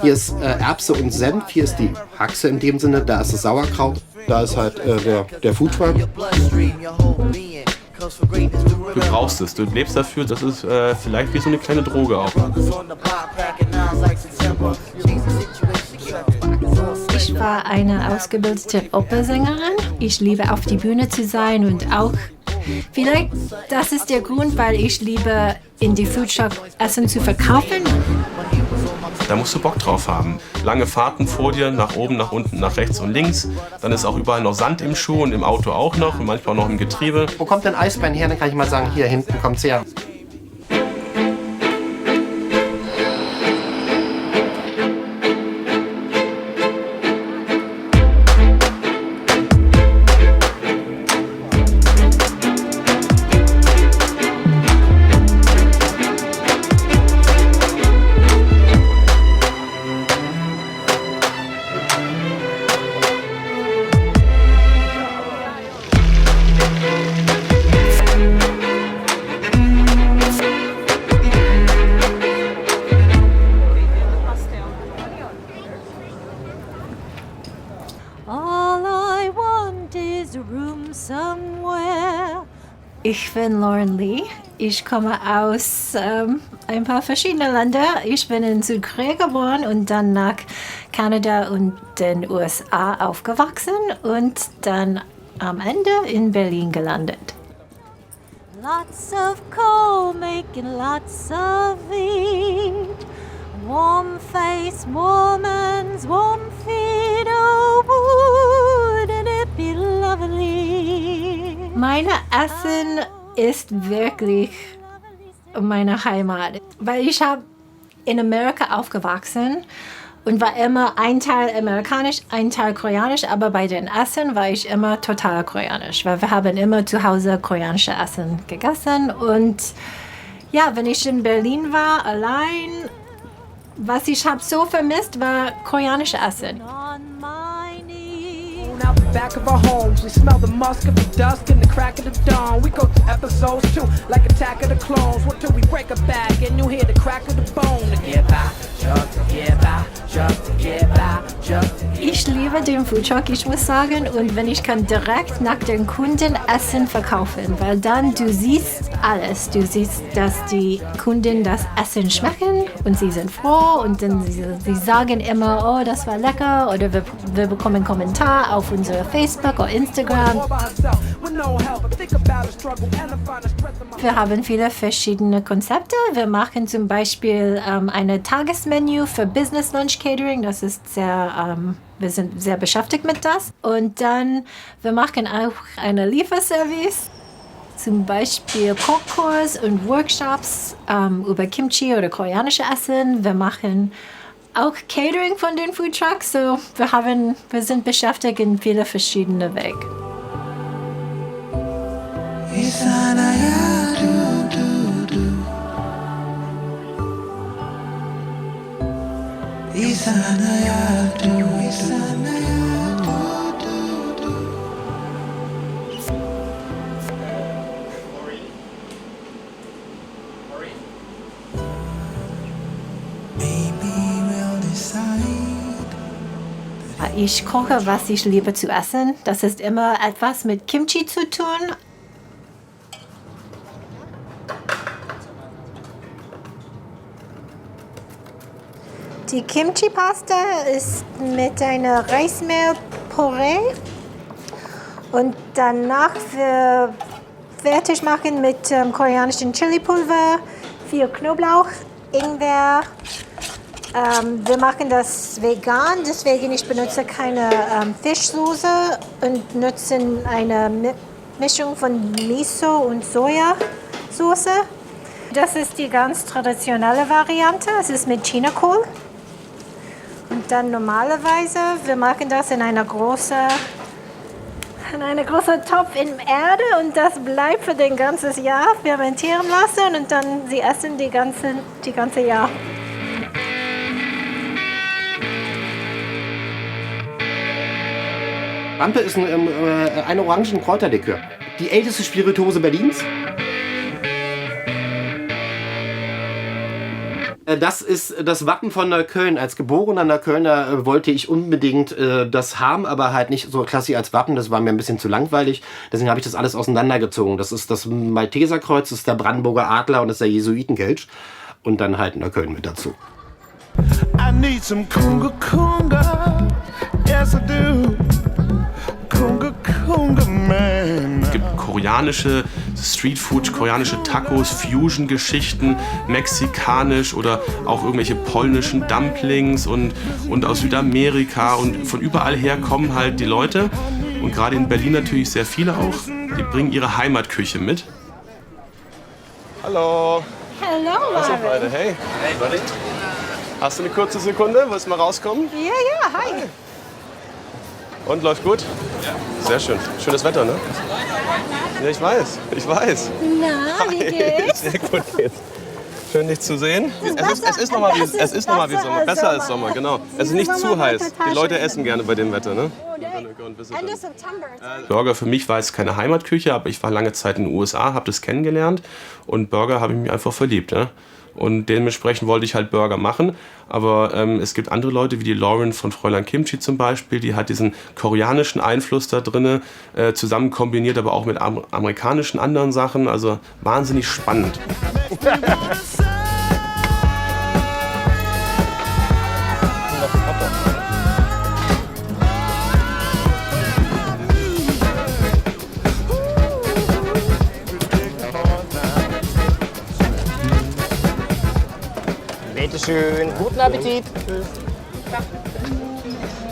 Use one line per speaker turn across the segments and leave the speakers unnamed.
Hier ist Erbse und Senf, hier ist die Haxe in dem Sinne, da ist das Sauerkraut, da ist halt der Foodtruck.
Du brauchst es, du lebst dafür, das ist vielleicht wie so eine kleine Droge auch.
Ich war eine ausgebildete Opernsängerin. Ich liebe auf die Bühne zu sein und auch, vielleicht das ist der Grund, weil ich liebe in die Foodtruck Essen zu verkaufen.
Da musst du Bock drauf haben. Lange Fahrten vor dir, nach oben, nach unten, nach rechts und links. Dann ist auch überall noch Sand im Schuh und im Auto auch noch und manchmal auch noch im Getriebe.
Wo kommt denn Eisbein her? Dann kann ich mal sagen, hier hinten kommt's her.
Ich bin Lauren Lee. Ich komme aus ein paar verschiedenen Ländern. Ich bin in Südkorea geboren und dann nach Kanada und den USA aufgewachsen und dann am Ende in Berlin gelandet. Lots of coal making lots of heat. Warm face, warm hands, warm feet. Oh, wouldn't it be lovely? Meine Essen ist wirklich meine Heimat, weil ich habe in Amerika aufgewachsen und war immer ein Teil amerikanisch, ein Teil koreanisch, aber bei den Essen war ich immer total koreanisch, weil wir haben immer zu Hause koreanische Essen gegessen und ja, wenn ich in Berlin war, allein, was ich habe so vermisst, war koreanische Essen.
Out the back of our homes, we smell the musk of the dusk and the crack of the dawn. We go through episodes too, like Attack of the Clones. What till we break a back and you hear the crack of the bone? To get by, just to get by, just to get by, just to get by.
Ich liebe den Foodtruck, ich muss sagen, und wenn ich kann direkt nach den Kunden Essen verkaufen, weil dann du siehst alles. Du siehst, dass die Kunden das Essen schmecken und sie sind froh und dann sie sagen immer, oh, das war lecker oder wir bekommen einen Kommentar auf unser Facebook oder Instagram. Wir haben viele verschiedene Konzepte. Wir machen zum Beispiel eine Tagesmenü für Business Lunch Catering. Das ist sehr, wir sind sehr beschäftigt mit das. Und dann, wir machen auch eine Lieferservice. Zum Beispiel Kochkurs und Workshops über Kimchi oder koreanische Essen. Wir machen auch Catering von den Foodtrucks. So, wir sind beschäftigt in viele verschiedene Wege. Ich koche, was ich liebe zu essen. Das ist immer etwas mit Kimchi zu tun. Die Kimchi-Pasta ist mit einer Reismehl-Püree und danach wir fertig machen mit koreanischem Chili-Pulver, viel Knoblauch, Ingwer. Wir machen das vegan, deswegen ich benutze keine Fischsoße und nutzen eine Mischung von Miso und Sojasauce. Das ist die ganz traditionelle Variante. Es ist mit Chinakohl. Und dann normalerweise, wir machen das in einer großen Topf in Erde und das bleibt für den ganzen Jahr fermentieren lassen und dann sie essen die ganze Jahr.
Rampe ist ein orangen Kräuterlikör. Die älteste Spirituose Berlins. Das ist das Wappen von Neukölln. Als geborener Neuköllner wollte ich unbedingt das haben, aber halt nicht so klassisch als Wappen. Das war mir ein bisschen zu langweilig. Deswegen habe ich das alles auseinandergezogen. Das ist das Malteserkreuz, das ist der Brandenburger Adler und das ist der Jesuitenkelch. Und dann halt Neukölln mit dazu.
I need some conga conga. Yes, I do. Conga conga man.
Es gibt koreanische Streetfood, koreanische Tacos, Fusion-Geschichten, mexikanisch oder auch irgendwelche polnischen Dumplings und aus Südamerika. Und von überall her kommen halt die Leute. Und gerade in Berlin natürlich sehr viele auch. Die bringen ihre Heimatküche mit. Hallo.
Hallo, Marvin.
Hey. Hey, buddy. Hast du eine kurze Sekunde? Willst du mal rauskommen?
Ja, hi.
Und, läuft gut? Ja. Sehr schön. Schönes Wetter, ne? Ja, ich weiß.
Na, wie geht's?
Sehr gut geht's. Schön, dich zu sehen. Es ist noch mal wie Sommer. Besser als Sommer, genau. Es ist nicht zu heiß. Die Leute essen gerne bei dem Wetter, ne?
Ende September.
Burger für mich war es keine Heimatküche, aber ich war lange Zeit in den USA, habe das kennengelernt und Burger habe ich mich einfach verliebt. Ja? Und dementsprechend wollte ich halt Burger machen, aber es gibt andere Leute wie die Lauren von Fräulein Kimchi zum Beispiel, die hat diesen koreanischen Einfluss da drin zusammen kombiniert, aber auch mit amerikanischen anderen Sachen, also wahnsinnig spannend.
Schön, guten Appetit.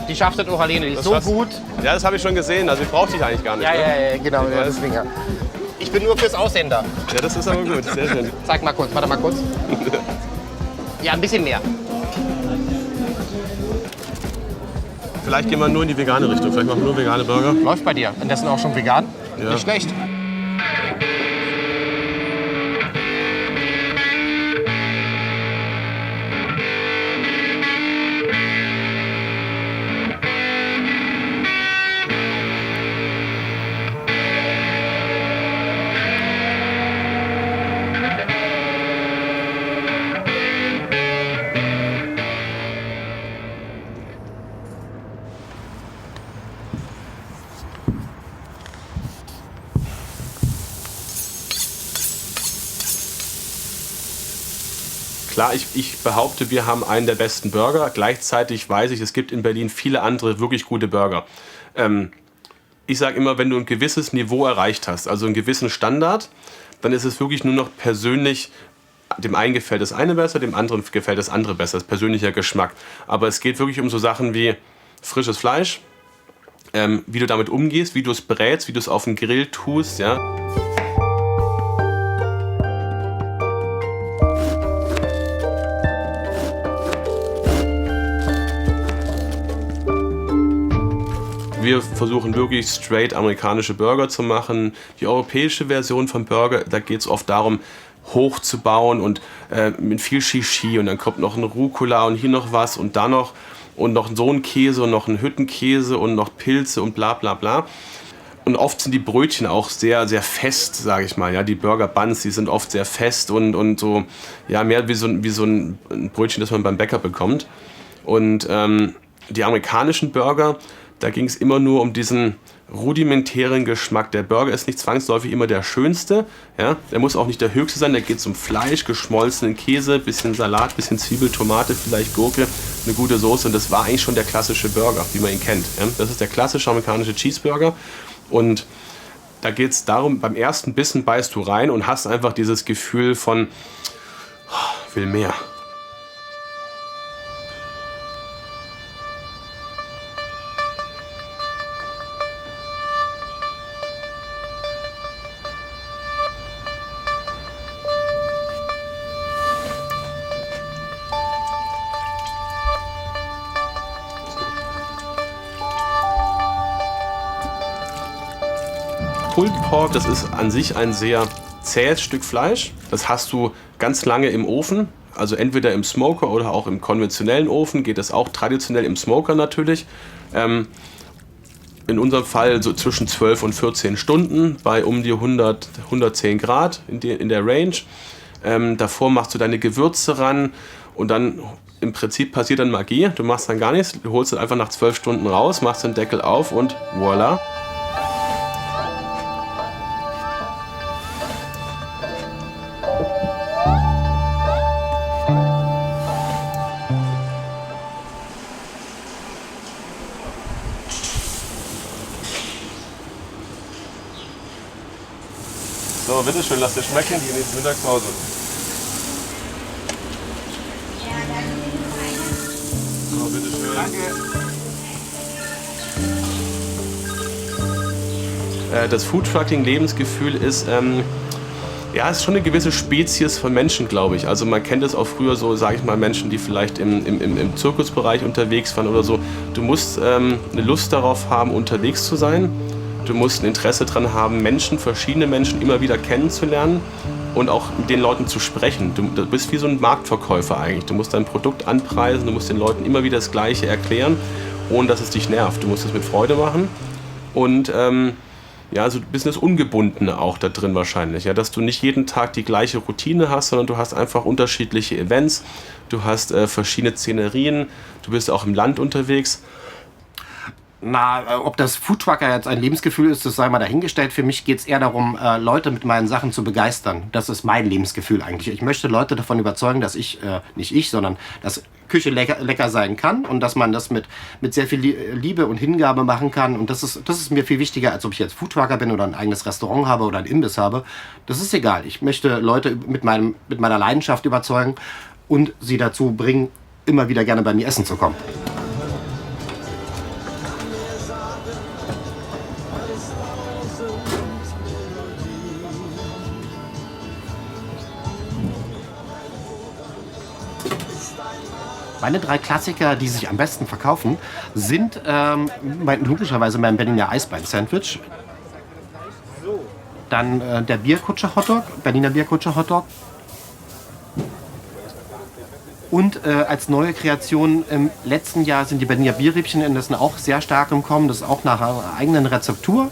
Die schafft das auch alleine, die ist so gut.
Ja, das habe ich schon gesehen, also ich brauche dich eigentlich gar nicht.
Ja, genau, ja, deswegen ja. Ich bin nur fürs Aussehen da.
Ja, das ist aber gut, sehr schön.
Zeig mal kurz, warte mal kurz. Ja, ein bisschen mehr.
Vielleicht gehen wir nur in die vegane Richtung, vielleicht machen wir nur vegane Burger.
Läuft bei dir. Und das sind auch schon vegan?
Ja.
Nicht schlecht.
Klar, ich behaupte, wir haben einen der besten Burger. Gleichzeitig weiß ich, es gibt in Berlin viele andere wirklich gute Burger. Ich sage immer, wenn du ein gewisses Niveau erreicht hast, also einen gewissen Standard, dann ist es wirklich nur noch persönlich, dem einen gefällt das eine besser, dem anderen gefällt das andere besser. Das ist persönlicher Geschmack. Aber es geht wirklich um so Sachen wie frisches Fleisch, wie du damit umgehst, wie du es brätst, wie du es auf den Grill tust, ja. Wir versuchen wirklich straight amerikanische Burger zu machen. Die europäische Version von Burger, da geht es oft darum, hochzubauen und mit viel Shishi und dann kommt noch ein Rucola und hier noch was und da noch und noch so ein Käse und noch ein Hüttenkäse und noch Pilze und bla bla bla. Und oft sind die Brötchen auch sehr, sehr fest, sage ich mal. Ja, die Burger Buns, die sind oft sehr fest und so, ja, mehr wie so ein Brötchen, das man beim Bäcker bekommt. Und die amerikanischen Burger, da ging es immer nur um diesen rudimentären Geschmack. Der Burger ist nicht zwangsläufig immer der schönste. Ja? Der muss auch nicht der höchste sein. Da geht es um Fleisch, geschmolzenen Käse, bisschen Salat, bisschen Zwiebel, Tomate, vielleicht Gurke, eine gute Soße. Und das war eigentlich schon der klassische Burger, wie man ihn kennt. Ja? Das ist der klassische amerikanische Cheeseburger. Und da geht es darum, beim ersten Bissen beißt du rein und hast einfach dieses Gefühl von, oh, will mehr. Pulled Pork, das ist an sich ein sehr zähes Stück Fleisch. Das hast du ganz lange im Ofen, also entweder im Smoker oder auch im konventionellen Ofen. Geht das auch traditionell im Smoker natürlich. In unserem Fall so zwischen 12 und 14 Stunden bei um die 110 Grad in der Range. Davor machst du deine Gewürze ran und dann im Prinzip passiert dann Magie. Du machst dann gar nichts, du holst es einfach nach 12 Stunden raus, machst den Deckel auf und voilà. So, bitteschön, lass dir schmecken, die in die Mittagspause. So, bitteschön. Danke. Das Foodtrucking-Lebensgefühl ist, ist schon eine gewisse Spezies von Menschen, glaube ich. Also man kennt es auch früher so, sage ich mal, Menschen, die vielleicht im Zirkusbereich unterwegs waren oder so. Du musst eine Lust darauf haben, unterwegs zu sein. Du musst ein Interesse daran haben, verschiedene Menschen immer wieder kennenzulernen und auch mit den Leuten zu sprechen. Du bist wie so ein Marktverkäufer eigentlich. Du musst dein Produkt anpreisen, du musst den Leuten immer wieder das Gleiche erklären, ohne dass es dich nervt. Du musst es mit Freude machen und so ein bisschen das Ungebundene auch da drin wahrscheinlich. Ja, dass du nicht jeden Tag die gleiche Routine hast, sondern du hast einfach unterschiedliche Events, du hast verschiedene Szenerien, du bist auch im Land unterwegs.
Na, ob das Foodtrucker jetzt ein Lebensgefühl ist, das sei mal dahingestellt. Für mich geht es eher darum, Leute mit meinen Sachen zu begeistern. Das ist mein Lebensgefühl eigentlich. Ich möchte Leute davon überzeugen, dass dass Küche lecker sein kann und dass man das mit sehr viel Liebe und Hingabe machen kann. Und das ist mir viel wichtiger, als ob ich jetzt Foodtrucker bin oder ein eigenes Restaurant habe oder ein Imbiss habe. Das ist egal. Ich möchte Leute mit meiner Leidenschaft überzeugen und sie dazu bringen, immer wieder gerne bei mir essen zu kommen. Meine 3 Klassiker, die sich am besten verkaufen, sind logischerweise mein Berliner Eisbein-Sandwich, dann der Bierkutscher-Hotdog, Berliner Bierkutscher-Hotdog und als neue Kreation im letzten Jahr sind die Berliner Bierrippchen, das sind auch sehr stark im Kommen, das ist auch nach einer eigenen Rezeptur.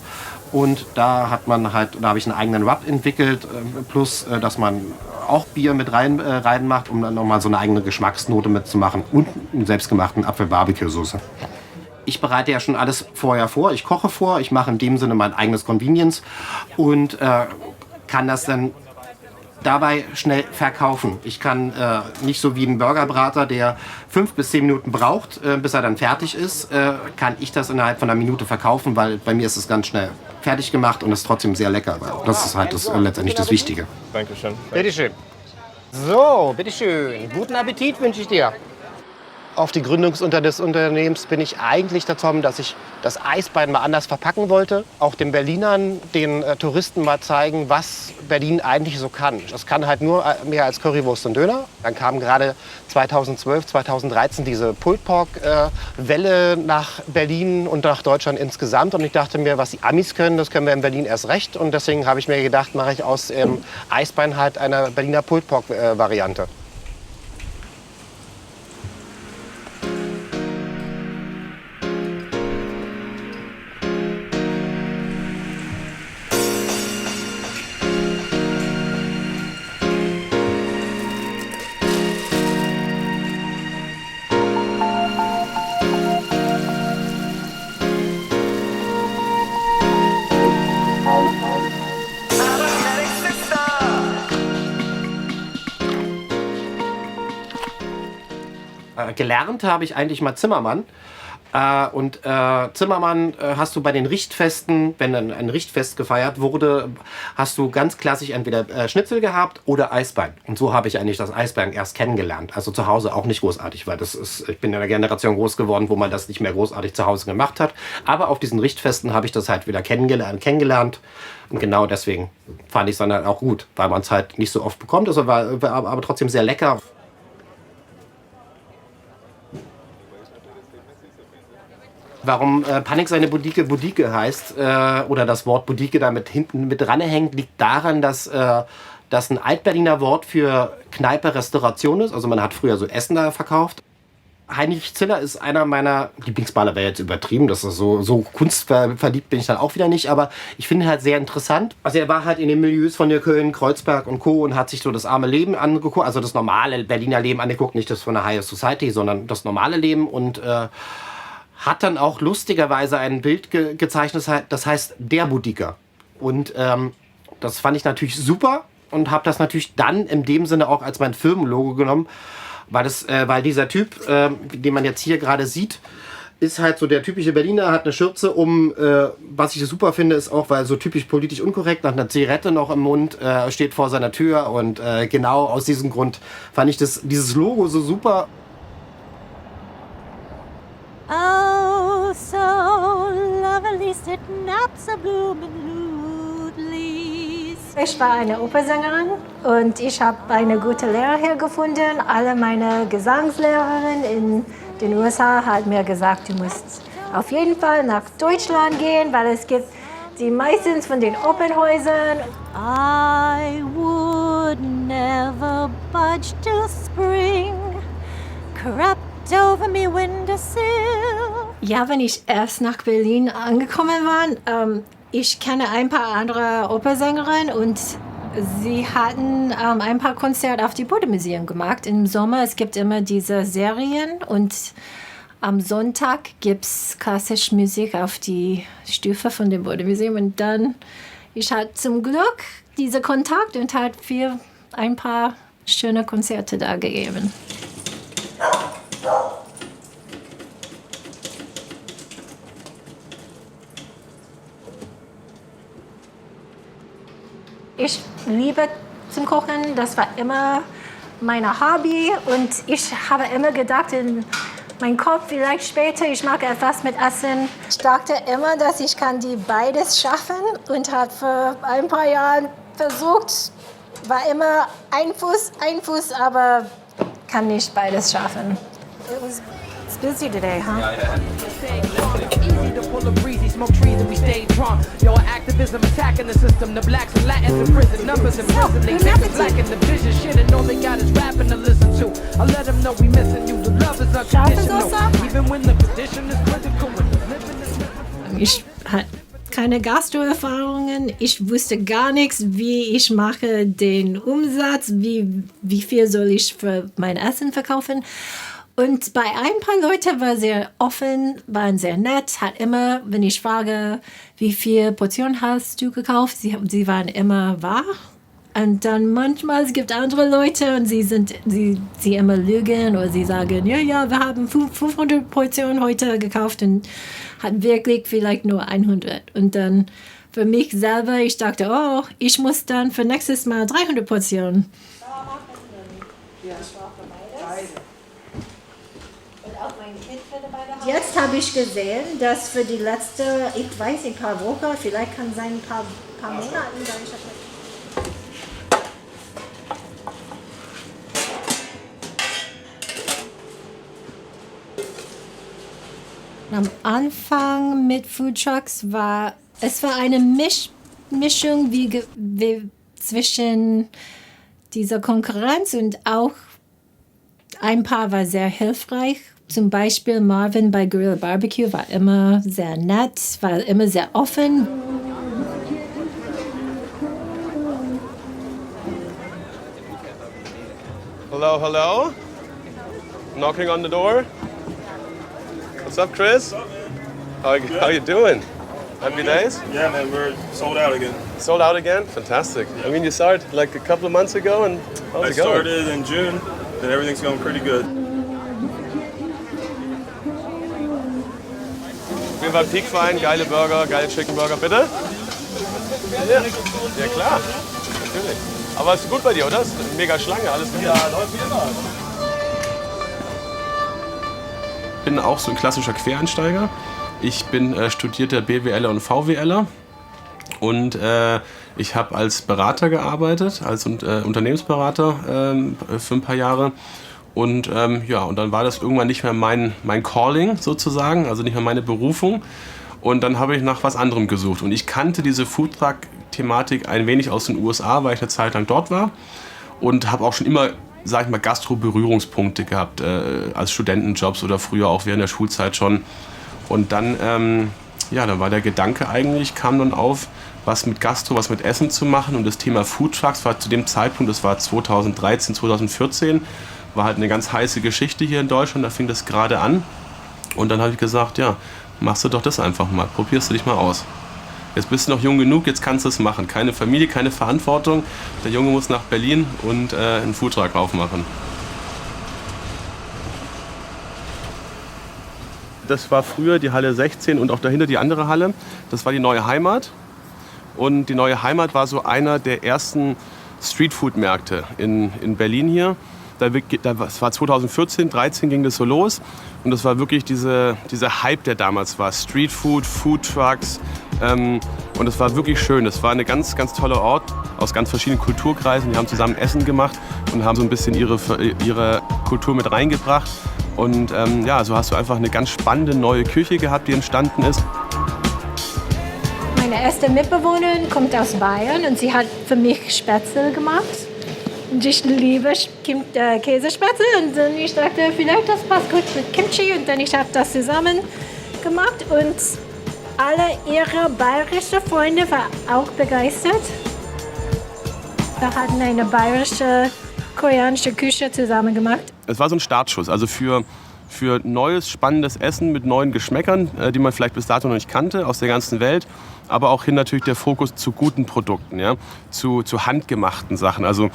Und da habe ich einen eigenen Rub entwickelt, plus dass man auch Bier mit reinmacht, um dann nochmal so eine eigene Geschmacksnote mitzumachen und einen selbstgemachten Apfel-Barbecue-Soße. Ich bereite ja schon alles vorher vor, ich koche vor, ich mache in dem Sinne mein eigenes Convenience und kann das dann dabei schnell verkaufen. Ich kann nicht so wie ein Burgerbrater, der 5 bis 10 Minuten braucht, bis er dann fertig ist, kann ich das innerhalb von einer Minute verkaufen, weil bei mir ist es ganz schnell fertig gemacht und ist trotzdem sehr lecker. Das ist halt letztendlich das Wichtige.
Dankeschön.
Bitteschön. So, bitteschön. Guten Appetit wünsche ich dir. Auf die Gründung des Unternehmens bin ich eigentlich dazu gekommen, dass ich das Eisbein mal anders verpacken wollte. Auch den Berlinern, den Touristen mal zeigen, was Berlin eigentlich so kann. Das kann halt nur mehr als Currywurst und Döner. Dann kam gerade 2012, 2013 diese Pulled Pork Welle nach Berlin und nach Deutschland insgesamt. Und ich dachte mir, was die Amis können, das können wir in Berlin erst recht. Und deswegen habe ich mir gedacht, mache ich aus Eisbein halt eine Berliner Pulled Pork Variante.
Gelernt habe ich eigentlich mal Zimmermann. Zimmermann hast du bei den Richtfesten, wenn dann ein Richtfest gefeiert wurde, hast du ganz klassisch entweder Schnitzel gehabt oder Eisbein. Und so habe ich eigentlich das Eisbein erst kennengelernt. Also zu Hause auch nicht großartig, weil ich bin in einer Generation groß geworden, wo man das nicht mehr großartig zu Hause gemacht hat. Aber auf diesen Richtfesten habe ich das halt wieder kennengelernt. Und genau deswegen fand ich es dann halt auch gut, weil man es halt nicht so oft bekommt. Also war aber trotzdem sehr lecker. Warum Panik seine Budike heißt oder das Wort Budike damit hinten mit dran hängt, liegt daran, dass das ein Altberliner Wort für Kneipe, Restauration ist. Also man hat früher so Essen da verkauft. Heinrich Ziller ist einer meiner Lieblingsmaler, wäre jetzt übertrieben, das ist so kunstverliebt bin ich dann auch wieder nicht, aber ich finde ihn halt sehr interessant. Also er war halt in den Milieus von Neukölln, Kreuzberg und Co. und hat sich so das arme Leben angeguckt, also das normale Berliner Leben angeguckt, nicht das von der High Society, sondern das normale Leben und hat dann auch lustigerweise ein Bild gezeichnet, das heißt Der Boutiquer. Und das fand ich natürlich super und habe das natürlich dann in dem Sinne auch als mein Firmenlogo genommen, weil dieser Typ, den man jetzt hier gerade sieht, ist halt so der typische Berliner, hat eine Schürze um, was ich super finde, ist auch, weil so typisch politisch unkorrekt, hat eine Zigarette noch im Mund, steht vor seiner Tür und genau aus diesem Grund fand ich dieses Logo so super.
Oh, so lovely sitting up so blooming Ludlis. Ich war eine Opernsängerin und ich habe eine gute Lehrerin hier gefunden. Alle meine Gesangslehrerinnen in den USA haben mir gesagt, du musst auf jeden Fall nach Deutschland gehen, weil es gibt die meistens von den Opernhäusern. I would never budge till spring crept over me windowsill. Ja, wenn ich erst nach Berlin angekommen war, ich kenne ein paar andere Opernsängerinnen und sie hatten ein paar Konzerte auf die Bode-Museum gemacht. Im Sommer, es gibt immer diese Serien und am Sonntag gibt es klassische Musik auf die Stufe von dem Bode-Museum. Und dann, ich hatte zum Glück diesen Kontakt und hat ein paar schöne Konzerte da gegeben. Ich liebe zum Kochen, das war immer mein Hobby und ich habe immer gedacht in meinem Kopf, vielleicht später, ich mag etwas mit Essen. Ich dachte immer, dass ich kann die beides schaffen und habe für ein paar Jahre versucht, war immer ein Fuß, aber kann nicht beides schaffen. It's busy today, huh?
Easy to pull a breezy, smoke trees and we stay drunk. Yo, activism attacking the system. The blacks and Latins in prison, numbers in prison. They never lacking the vision. Shit, and all they got is rapping to listen to. I let them know we missing you. The love is unconditional. Even when the condition is critical.
Ich hatte keine Gastroerfahrungen. Ich wusste gar nichts, wie ich mache den Umsatz, wie viel soll ich für mein Essen verkaufen. Und bei ein paar Leuten war sehr offen, waren sehr nett, hat immer, wenn ich frage, wie viele Portionen hast du gekauft, sie waren immer wahr. Und dann manchmal es gibt andere Leute und sie immer lügen oder sie sagen, ja, wir haben 500 Portionen heute gekauft und hat wirklich vielleicht nur 100. Und dann für mich selber, ich dachte, oh, ich muss dann für nächstes Mal 300 Portionen. Jetzt habe ich gesehen, dass für die letzte, ich weiß nicht, paar Wochen, vielleicht kann sein ein paar Monaten, am Anfang mit Food Trucks war eine Mischung wie zwischen dieser Konkurrenz und auch ein paar war sehr hilfreich. Zum Beispiel Marvin bei Guerrilla Barbecue war immer sehr nett, war immer sehr offen.
Hello, hello. Knocking on the door. What's up, Chris? How you doing? Happy days?
Yeah, man, we're sold out again.
Sold out again? Fantastic. I mean, you started like a couple of months ago, and how's it going?
I started in June, and everything's going pretty good.
Auf jeden Fall Peak-Fein, geile Burger, geile Chicken Burger, bitte? Ja klar, natürlich. Aber ist gut bei dir, oder? Ist eine mega Schlange, alles gut.
Ja, läuft wie immer.
Ich bin auch so ein klassischer Quereinsteiger. Ich bin studierter BWLer und VWLer und ich habe als Berater gearbeitet, als Unternehmensberater für ein paar Jahre. Und und dann war das irgendwann nicht mehr mein Calling sozusagen, also nicht mehr meine Berufung. Und dann habe ich nach was anderem gesucht. Und ich kannte diese Foodtruck-Thematik ein wenig aus den USA, weil ich eine Zeit lang dort war. Und habe auch schon immer sag ich mal, Gastro-Berührungspunkte gehabt, als Studentenjobs oder früher auch während der Schulzeit schon. Und dann, dann war der Gedanke eigentlich, kam dann auf, was mit Gastro, was mit Essen zu machen. Und das Thema Foodtrucks war zu dem Zeitpunkt, das war 2013, 2014, war halt eine ganz heiße Geschichte hier in Deutschland, da fing das gerade an. Und dann habe ich gesagt, ja, machst du doch das einfach mal, probierst du dich mal aus. Jetzt bist du noch jung genug, jetzt kannst du es machen. Keine Familie, keine Verantwortung. Der Junge muss nach Berlin und einen Foodtruck aufmachen. Das war früher die Halle 16 und auch dahinter die andere Halle. Das war die Neue Heimat. Und die Neue Heimat war so einer der ersten Streetfood-Märkte in Berlin hier. Das war 2014, 2013 ging das so los. Und das war wirklich dieser Hype, der damals war. Streetfood, Foodtrucks. Und es war wirklich schön. Es war ein ganz, ganz toller Ort aus ganz verschiedenen Kulturkreisen. Die haben zusammen Essen gemacht und haben so ein bisschen ihre Kultur mit reingebracht. Und so hast du einfach eine ganz spannende neue Küche gehabt, die entstanden ist.
Meine erste Mitbewohnerin kommt aus Bayern und sie hat für mich Spätzle gemacht. Und ich liebe Käsespätzle und dann ich dachte, vielleicht das passt gut mit Kimchi und dann ich habe das zusammen gemacht und alle ihre bayerischen Freunde waren auch begeistert. Wir hatten eine bayerische, koreanische Küche zusammen gemacht.
Es war so ein Startschuss, also für neues, spannendes Essen mit neuen Geschmäckern, die man vielleicht bis dato noch nicht kannte, aus der ganzen Welt. Aber auch hin natürlich der Fokus zu guten Produkten, ja? zu handgemachten Sachen. Also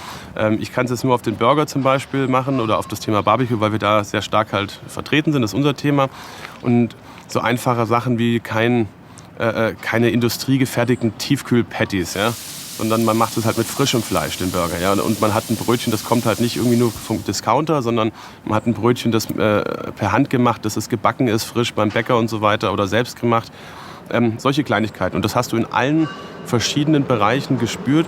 ich kann es jetzt nur auf den Burger zum Beispiel machen oder auf das Thema Barbecue, weil wir da sehr stark halt vertreten sind, das ist unser Thema. Und so einfache Sachen wie keine industriegefertigten Tiefkühl-Patties, ja? Sondern man macht es halt mit frischem Fleisch, den Burger. Ja? Und man hat ein Brötchen, das kommt halt nicht irgendwie nur vom Discounter, sondern man hat ein Brötchen, das per Hand gemacht, dass es gebacken ist, frisch beim Bäcker und so weiter oder selbst gemacht. Solche Kleinigkeiten. Und das hast du in allen verschiedenen Bereichen gespürt.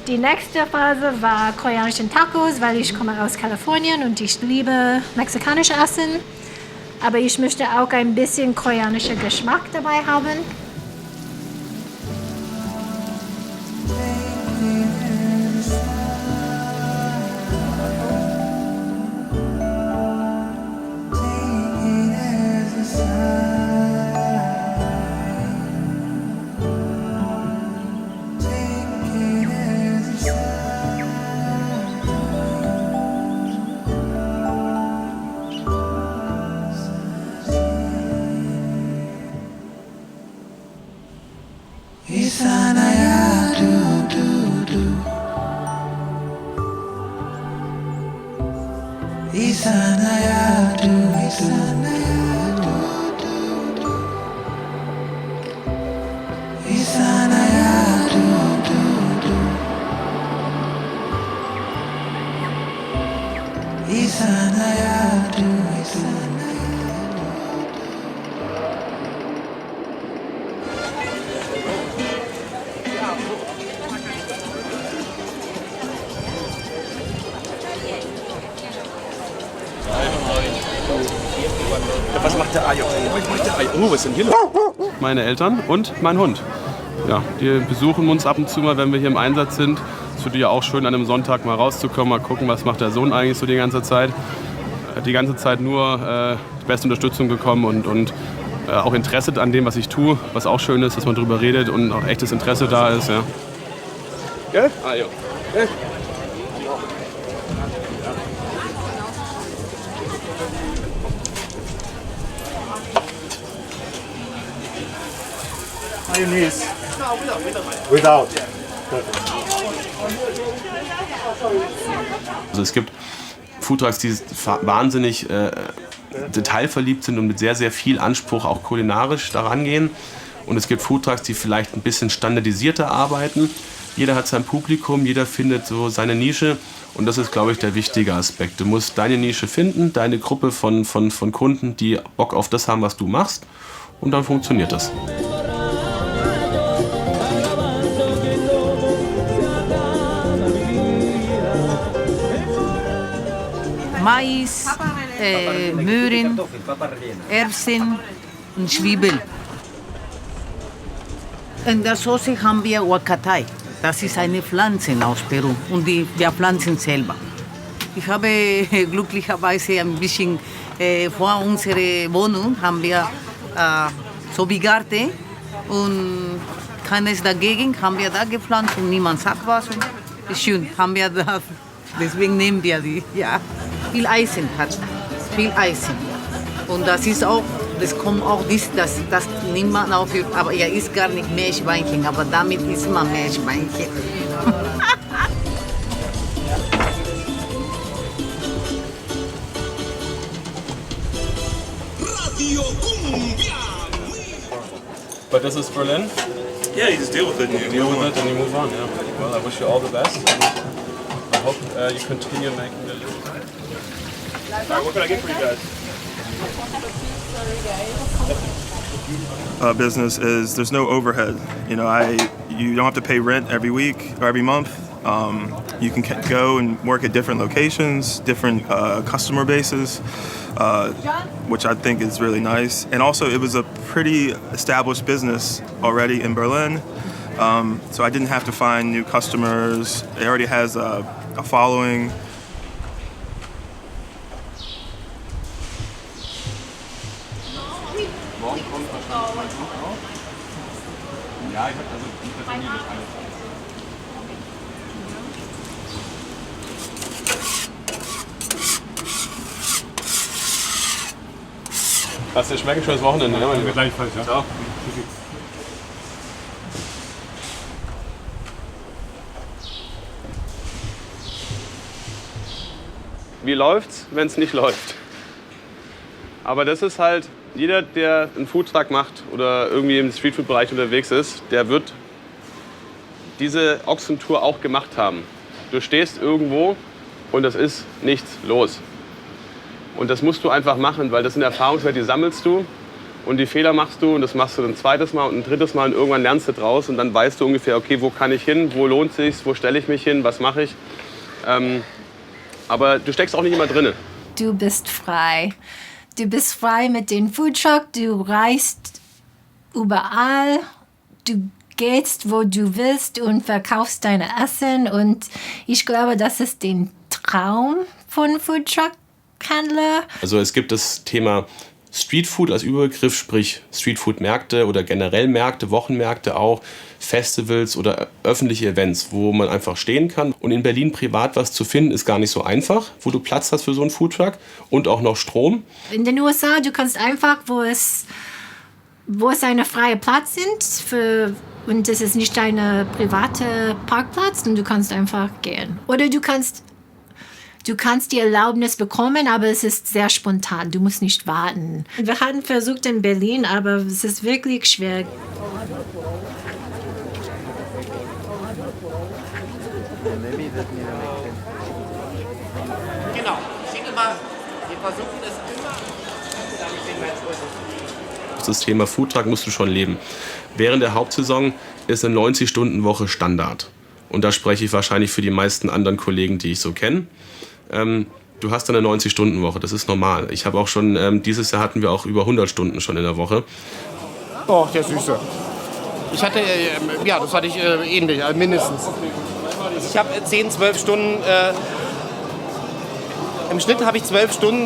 Die nächste Phase war koreanische Tacos, weil ich komme aus Kalifornien und ich liebe mexikanisches Essen. Aber ich möchte auch ein bisschen koreanischen Geschmack dabei haben.
Was macht der Ajo? Was ist denn hier los? Meine Eltern und mein Hund. Ja, die besuchen uns ab und zu mal, wenn wir hier im Einsatz sind. Es ist für die ja auch schön, an einem Sonntag mal rauszukommen, mal gucken, was macht der Sohn eigentlich so die ganze Zeit. Die ganze Zeit nur die beste Unterstützung bekommen und auch Interesse an dem, was ich tue, was auch schön ist, dass man darüber redet und auch echtes Interesse da ist. Ja. Gell? Ajo. Gell?
Mayonnaise. Without.
Also es gibt Foodtrucks, die wahnsinnig detailverliebt sind und mit sehr, sehr viel Anspruch auch kulinarisch daran gehen. Und es gibt Foodtrucks, die vielleicht ein bisschen standardisierter arbeiten. Jeder hat sein Publikum, jeder findet so seine Nische. Und das ist, glaube ich, der wichtige Aspekt. Du musst deine Nische finden, deine Gruppe von Kunden, die Bock auf das haben, was du machst. Und dann funktioniert das.
Mais, Möhren, Erbsen und Zwiebeln. In der Soße haben wir Huacatay. Das ist eine Pflanze aus Peru und wir pflanzen selber. Ich habe glücklicherweise ein bisschen vor unserer Wohnung haben wir so wie Garten und keines dagegen haben wir da gepflanzt und niemand sagt was. Und ist schön, haben wir das. Deswegen nehmen wir die. Ja. Viel Eisen hat, viel Eisen. Und das ist auch, das kommt auch, das nimmt man auch, aber er isst gar nicht Meerschweinchen, aber damit isst man Meerschweinchen.
But this is Berlin?
Yeah, you just deal with it. And
You deal with it and you move on, yeah. Well, I wish you all the best. I hope you continue making the
All right, what can I get for you guys?
Business is there's no overhead. You know, you don't have to pay rent every week or every month. You can go and work at different locations, different customer bases, which I think is really nice. And also, it was a pretty established business already in Berlin, so I didn't have to find new customers. It already has a following.
Lass dir schmecken, schönes Wochenende. Ja,
Gleichfalls, ja.
Ciao. Wie läuft's, wenn es nicht läuft? Aber das ist halt, jeder, der einen Foodtruck macht oder irgendwie im Streetfood-Bereich unterwegs ist, der wird diese Ochsentour auch gemacht haben. Du stehst irgendwo und es ist nichts los. Und das musst du einfach machen, weil das sind Erfahrungswerte, die sammelst du und die Fehler machst du und das machst du ein zweites Mal und ein drittes Mal und irgendwann lernst du draus und dann weißt du ungefähr, okay, wo kann ich hin, wo lohnt sich's, wo stelle ich mich hin, was mache ich. Aber du steckst auch nicht immer drinne.
Du bist frei. Du bist frei mit dem Foodtruck, du reist überall, du gehst, wo du willst und verkaufst deine Essen und ich glaube, das ist der Traum von Foodtruck-Händler.
Also es gibt das Thema Streetfood als Überbegriff, sprich Streetfood-Märkte oder generell Märkte, Wochenmärkte auch, Festivals oder öffentliche Events, wo man einfach stehen kann. Und in Berlin privat was zu finden, ist gar nicht so einfach, wo du Platz hast für so einen Foodtruck und auch noch Strom.
In den USA, du kannst einfach, wo es eine freie Platz sind, und das ist nicht dein privater Parkplatz, und du kannst einfach gehen. Oder du kannst die Erlaubnis bekommen, aber es ist sehr spontan. Du musst nicht warten. Wir hatten versucht in Berlin, aber es ist wirklich schwer.
Genau. Ich denke mal, wir versuchen es immer.
Das Thema Foodtruck musst du schon leben. Während der Hauptsaison ist eine 90-Stunden-Woche Standard. Und da spreche ich wahrscheinlich für die meisten anderen Kollegen, die ich so kenne. Du hast eine 90-Stunden-Woche, das ist normal. Ich habe auch schon, dieses Jahr hatten wir auch über 100 Stunden schon in der Woche.
Oh, der Süße. Ich hatte, das hatte ich ähnlich, mindestens. Ich habe 10, 12 Stunden, im Schnitt habe ich 12 Stunden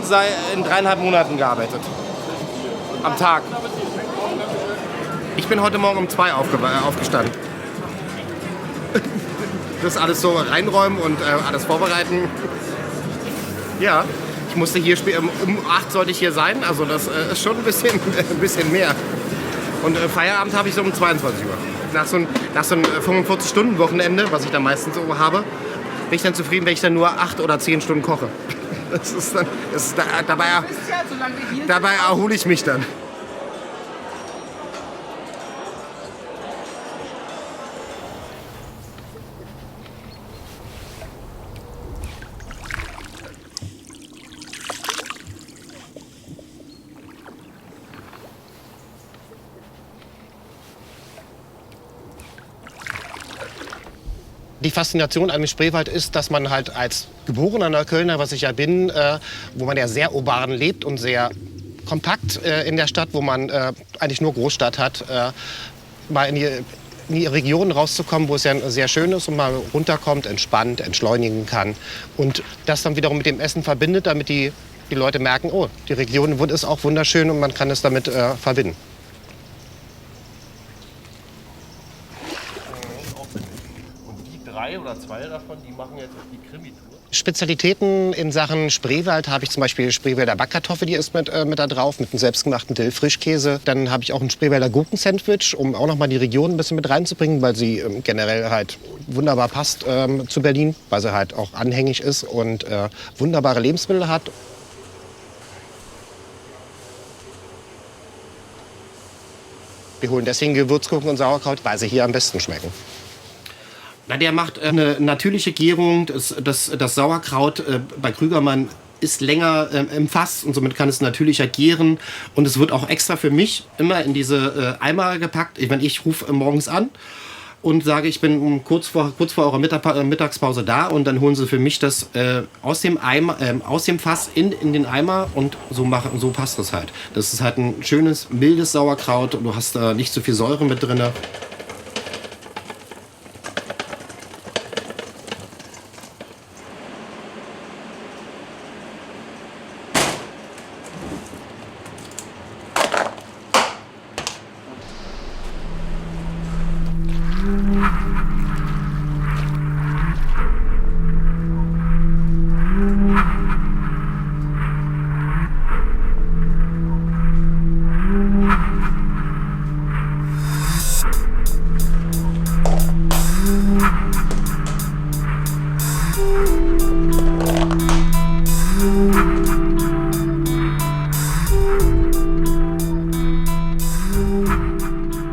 in 3,5 Monaten gearbeitet. Am Tag. Ich bin heute Morgen um 2 aufgestanden. Das alles so reinräumen und alles vorbereiten. Ja, ich musste hier um 8 sollte ich hier sein, also das ist schon ein bisschen mehr. Und Feierabend habe ich so um 22 Uhr. Nach so einem 45-Stunden-Wochenende, was ich dann meistens so habe, bin ich dann zufrieden, wenn ich dann nur 8 oder 10 Stunden koche. Dabei erhole ich mich dann. Die Faszination an dem Spreewald ist, dass man halt als geborener Neuköllner, was ich ja bin, wo man ja sehr urban lebt und sehr kompakt in der Stadt, wo man eigentlich nur Großstadt hat, mal in die Region rauszukommen, wo es ja sehr schön ist und mal runterkommt, entspannt, entschleunigen kann. Und das dann wiederum mit dem Essen verbindet, damit die Leute merken, oh, die Region ist auch wunderschön und man kann es damit verbinden.
Drei oder zwei davon, die machen jetzt die Krimi-Tour.
Spezialitäten in Sachen Spreewald habe ich zum Beispiel Spreewälder Backkartoffel, die ist mit da drauf, mit einem selbstgemachten Dill-Frischkäse. Dann habe ich auch ein Spreewälder Gurken-Sandwich, um auch noch mal die Region ein bisschen mit reinzubringen, weil sie generell halt wunderbar passt zu Berlin, weil sie halt auch anhängig ist und wunderbare Lebensmittel hat. Wir holen deswegen Gewürzgurken und Sauerkraut, weil sie hier am besten schmecken.
Na, der macht eine natürliche Gärung. Das Sauerkraut bei Krügermann ist länger im Fass und somit kann es natürlicher gären. Und es wird auch extra für mich immer in diese Eimer gepackt. Ich rufe morgens an und sage, ich bin kurz vor eurer Mittagspause da. Und dann holen sie für mich das aus dem Fass in den Eimer und so passt das halt. Das ist halt ein schönes, mildes Sauerkraut und du hast da nicht so viel Säure mit drin.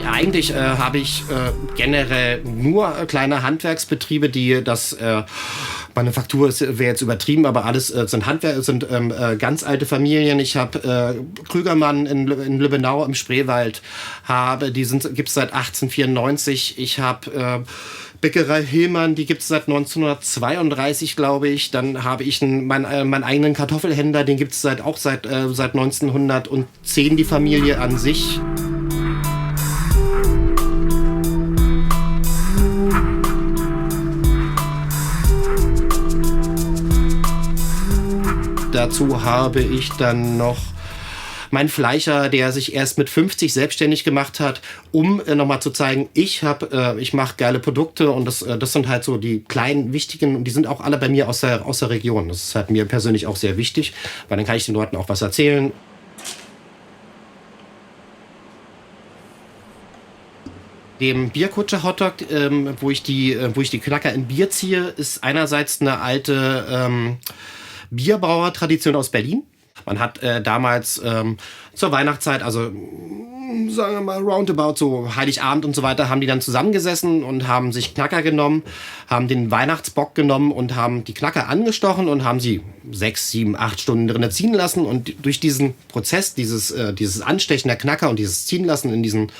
Eigentlich habe ich generell nur kleine Handwerksbetriebe, die das Manufaktur wäre jetzt übertrieben, aber alles sind ganz alte Familien. Ich habe Krügermann in Lübbenau im Spreewald, gibt es seit 1894. Ich habe Bäckerei Hillmann, die gibt es seit 1932, glaube ich. Dann habe ich meinen eigenen Kartoffelhändler, den gibt es seit 1910, die Familie an sich. Dazu habe ich dann noch meinen Fleischer, der sich erst mit 50 selbstständig gemacht hat, um nochmal zu zeigen, ich mache geile Produkte und das sind halt so die kleinen, wichtigen und die sind auch alle bei mir aus der Region. Das ist halt mir persönlich auch sehr wichtig, weil dann kann ich den Leuten auch was erzählen. Dem Bierkutscher Hotdog, wo ich die Knacker in Bier ziehe, ist einerseits eine alte Bierbrauertradition aus Berlin. Man hat damals zur Weihnachtszeit, also sagen wir mal roundabout so Heiligabend und so weiter, haben die dann zusammengesessen und haben sich Knacker genommen, haben den Weihnachtsbock genommen und haben die Knacker angestochen und haben sie 6, 7, 8 Stunden drin ziehen lassen. Und durch diesen Prozess, dieses Anstechen der Knacker und dieses Ziehen lassen in diesen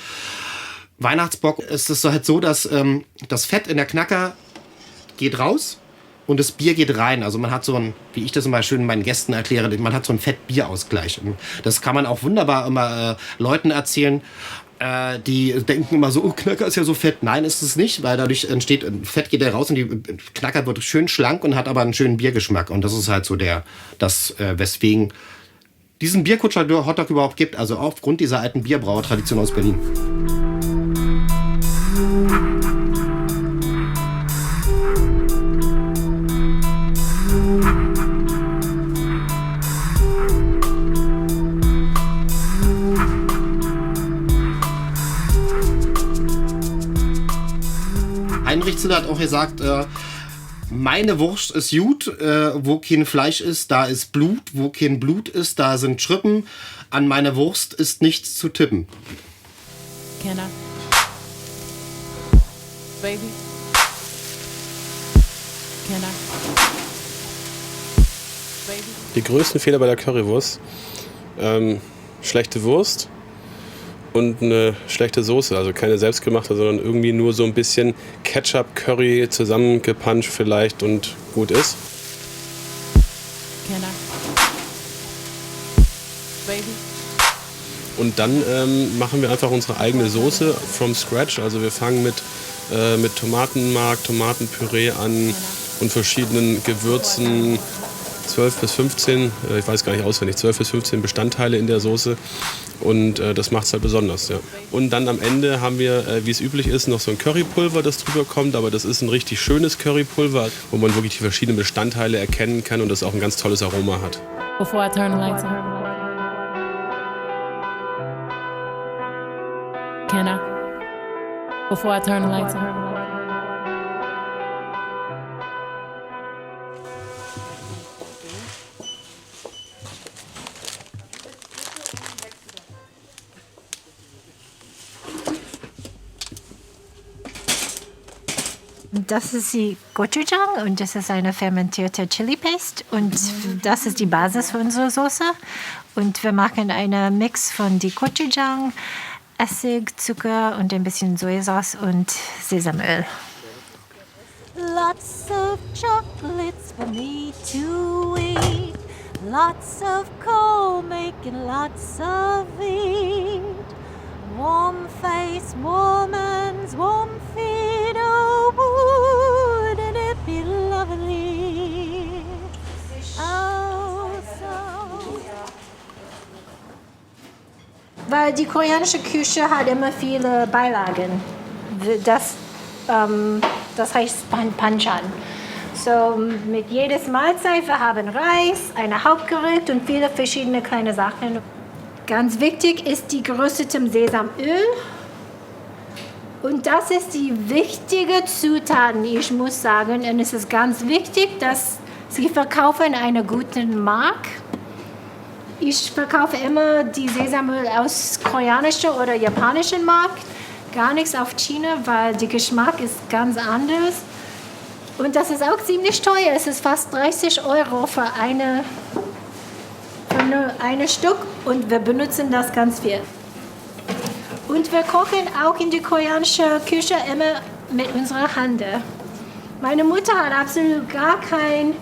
Weihnachtsbock, ist es halt so, dass das Fett in der Knacker geht raus. Und das Bier geht rein. Also man hat so ein, wie ich das immer schön meinen Gästen erkläre, man hat so einen Fett-Bier-Ausgleich. Und das kann man auch wunderbar immer Leuten erzählen, die denken immer so, oh, Knacker ist ja so fett. Nein, ist es nicht, weil dadurch entsteht, Fett geht ja raus und die Knacker wird schön schlank und hat aber einen schönen Biergeschmack. Und das ist halt so weswegen diesen Bierkutscher Hotdog überhaupt gibt. Also aufgrund dieser alten Bierbrauertradition aus Berlin. Heinrich Ziller hat auch gesagt, meine Wurst ist gut, wo kein Fleisch ist, da ist Blut, wo kein Blut ist, da sind Schrippen, an meine Wurst ist nichts zu tippen.
Can I? Baby? Can I? Baby?
Die größten Fehler bei der Currywurst, schlechte Wurst und eine schlechte Soße. Also keine selbstgemachte, sondern irgendwie nur so ein bisschen Ketchup, Curry zusammengepanscht vielleicht und gut ist.
Can I? Baby?
Und dann machen wir einfach unsere eigene Soße from scratch. Also wir fangen mit Tomatenmark, Tomatenpüree an und verschiedenen Gewürzen. 12 bis 15, ich weiß gar nicht auswendig, 12 bis 15 Bestandteile in der Soße. Und das macht es halt besonders. Ja. Und dann am Ende haben wir, wie es üblich ist, noch so ein Currypulver, das drüber kommt. Aber das ist ein richtig schönes Currypulver, wo man wirklich die verschiedenen Bestandteile erkennen kann und das auch ein ganz tolles Aroma hat.
Before I turn the lights on. Can I? Before I turn the lights on.
Das ist die Gochujang und das ist eine fermentierte Chili Paste und das ist die Basis für unsere Soße. Und wir machen einen Mix von die Gochujang, Essig, Zucker und ein bisschen Sojasauce und Sesamöl. Lots of chocolates for me to eat. Lots of coal making lots of heat. Warm face, warm hands, warm feet, oh, wouldn't it be lovely? Oh, so. Weil die koreanische Küche hat immer viele Beilagen. Das heißt Banchan. So mit jedes Mahlzeit, wir haben Reis, ein Hauptgericht und viele verschiedene kleine Sachen. Ganz wichtig ist die geröstete Sesamöl. Und das ist die wichtige Zutat, ich muss sagen. Und es ist ganz wichtig, dass Sie verkaufen einen guten Markt. Ich verkaufe immer die Sesamöl aus koreanischen oder japanischen Markt. Gar nichts auf China, weil der Geschmack ist ganz anders. Und das ist auch ziemlich teuer. Es ist fast 30 € für eine Stück und wir benutzen das ganz viel. Und wir kochen auch in der koreanischen Küche immer mit unserer Hand. Meine Mutter hat absolut gar kein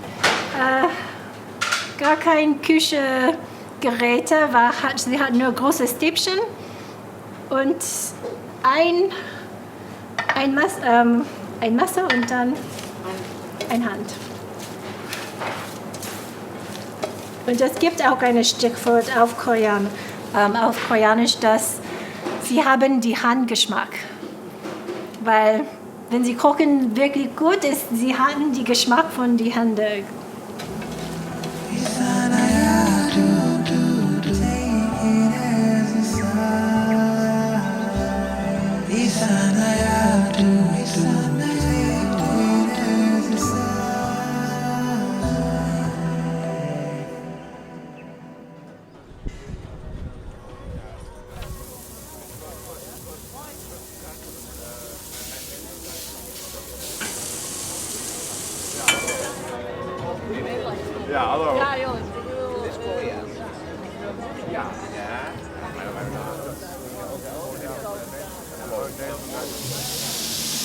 Küchengeräte, weil sie hat nur große Stäbchen und ein Messer und dann eine Hand. Und es gibt auch ein Stichwort auf Koreanisch, dass sie haben die Handgeschmack. Weil wenn sie kochen wirklich gut ist, sie haben den Geschmack von den Händen.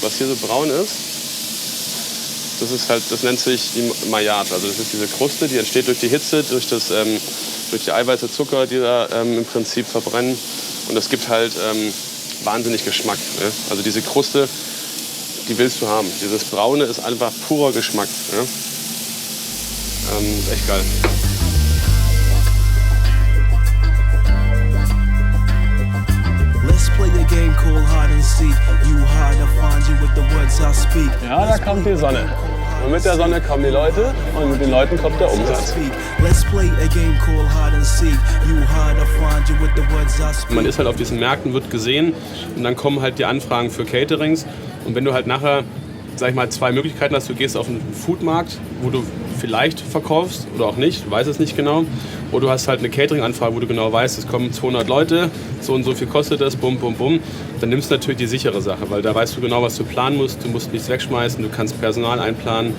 Was hier so braun ist, das nennt sich die Maillard. Also das ist diese Kruste, die entsteht durch die Hitze, durch die Eiweiße, Zucker, die da im Prinzip verbrennen. Und das gibt halt wahnsinnig Geschmack. Ne? Also diese Kruste, die willst du haben. Dieses Braune ist einfach purer Geschmack. Ne? Ist echt geil. Ja, da kommt die Sonne. Und mit der Sonne kommen die Leute und mit den Leuten kommt der Umsatz. Man ist halt auf diesen Märkten, wird gesehen und dann kommen halt die Anfragen für Caterings. Und wenn du halt nachher, sag ich mal, zwei Möglichkeiten hast, du gehst auf einen Foodmarkt, wo du vielleicht verkaufst oder auch nicht, du weißt es nicht genau. Oder du hast halt eine Catering-Anfrage, wo du genau weißt, es kommen 200 Leute, so und so viel kostet das, bum, bum, bum. Dann nimmst du natürlich die sichere Sache, weil da weißt du genau, was du planen musst. Du musst nichts wegschmeißen, du kannst Personal einplanen,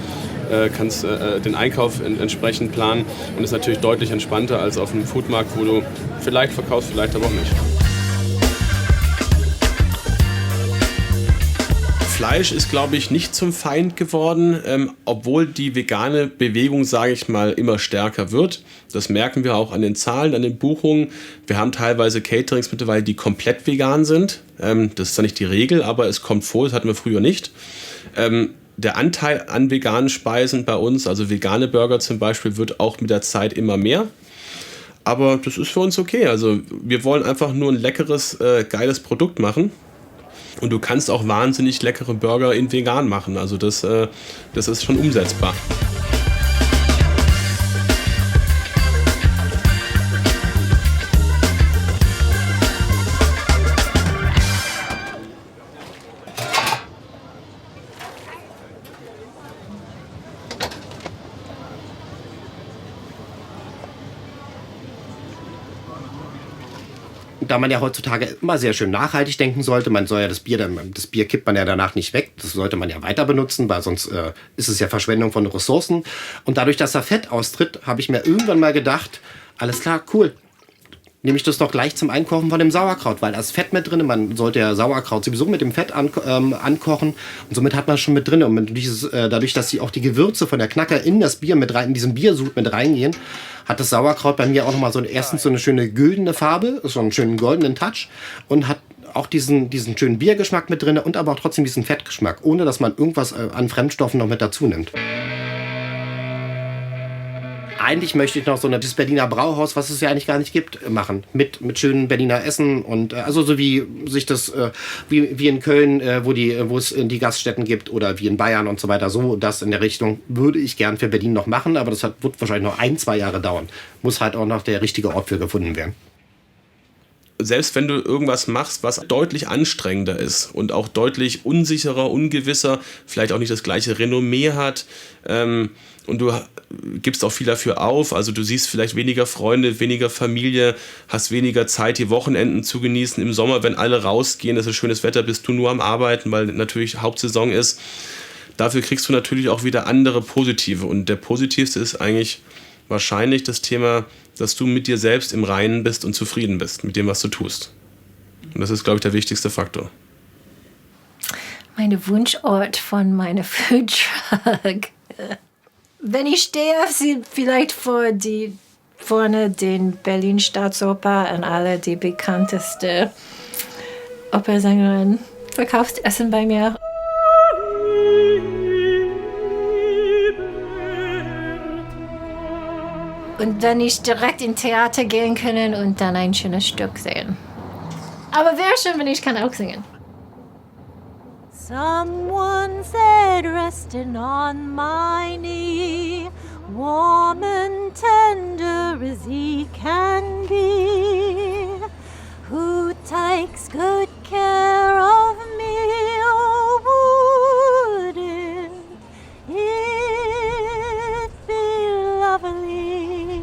kannst den Einkauf entsprechend planen. Und das ist natürlich deutlich entspannter als auf einem Foodmarkt, wo du vielleicht verkaufst, vielleicht aber auch nicht. Fleisch ist, glaube ich, nicht zum Feind geworden, obwohl die vegane Bewegung, sage ich mal, immer stärker wird. Das merken wir auch an den Zahlen, an den Buchungen. Wir haben teilweise Caterings mittlerweile, die komplett vegan sind. Das ist ja nicht die Regel, aber es kommt vor, das hatten wir früher nicht. Der Anteil an veganen Speisen bei uns, also vegane Burger zum Beispiel, wird auch mit der Zeit immer mehr. Aber das ist für uns okay. Also wir wollen einfach nur ein leckeres, geiles Produkt machen. Und du kannst auch wahnsinnig leckere Burger in vegan machen. Also das ist schon umsetzbar.
Da man ja heutzutage immer sehr schön nachhaltig denken sollte, man soll ja das Bier kippt man ja danach nicht weg, das sollte man ja weiter benutzen, weil sonst ist es ja Verschwendung von Ressourcen. Und dadurch, dass da Fett austritt, habe ich mir irgendwann mal gedacht, alles klar, cool, nehme ich das doch gleich zum Einkochen von dem Sauerkraut, weil da ist Fett mit drin, man sollte ja Sauerkraut sowieso mit dem Fett ankochen und somit hat man es schon mit drin. Und dadurch, dass auch die Gewürze von der Knacker in das Bier mit rein, in diesen Biersud mit reingehen, hat das Sauerkraut bei mir auch nochmal erstens so eine schöne güldene Farbe, so einen schönen goldenen Touch und hat auch diesen schönen Biergeschmack mit drin und aber auch trotzdem diesen Fettgeschmack, ohne dass man irgendwas an Fremdstoffen noch mit dazu nimmt. Eigentlich möchte ich noch so das Berliner Brauhaus, was es ja eigentlich gar nicht gibt, machen. Mit schönen Berliner Essen und also so wie sich das, wie in Köln, wo es die Gaststätten gibt oder wie in Bayern und so weiter. So das in der Richtung würde ich gern für Berlin noch machen, aber das wird wahrscheinlich noch 1-2 Jahre dauern. Muss halt auch noch der richtige Ort für gefunden werden.
Selbst wenn du irgendwas machst, was deutlich anstrengender ist und auch deutlich unsicherer, ungewisser, vielleicht auch nicht das gleiche Renommee hat, und du gibst auch viel dafür auf, also du siehst vielleicht weniger Freunde, weniger Familie, hast weniger Zeit, die Wochenenden zu genießen. Im Sommer, wenn alle rausgehen, es ist schönes Wetter, bist du nur am Arbeiten, weil natürlich Hauptsaison ist. Dafür kriegst du natürlich auch wieder andere Positive. Und der positivste ist eigentlich wahrscheinlich das Thema, dass du mit dir selbst im Reinen bist und zufrieden bist mit dem, was du tust. Und das ist, glaube ich, der wichtigste Faktor.
Mein Wunschort von meiner Foodtruck. Wenn ich stehe, sieht vielleicht vorne den Berlin Staatsoper und alle die bekannteste Opernsängerin verkauft Essen bei mir. Und wenn ich direkt ins Theater gehen kann und dann ein schönes Stück sehen. Aber wäre schön, wenn ich kann auch singen. Someone said resting on my knee, warm and tender as he can be, who takes good care of me, oh, wouldn't it be lovely?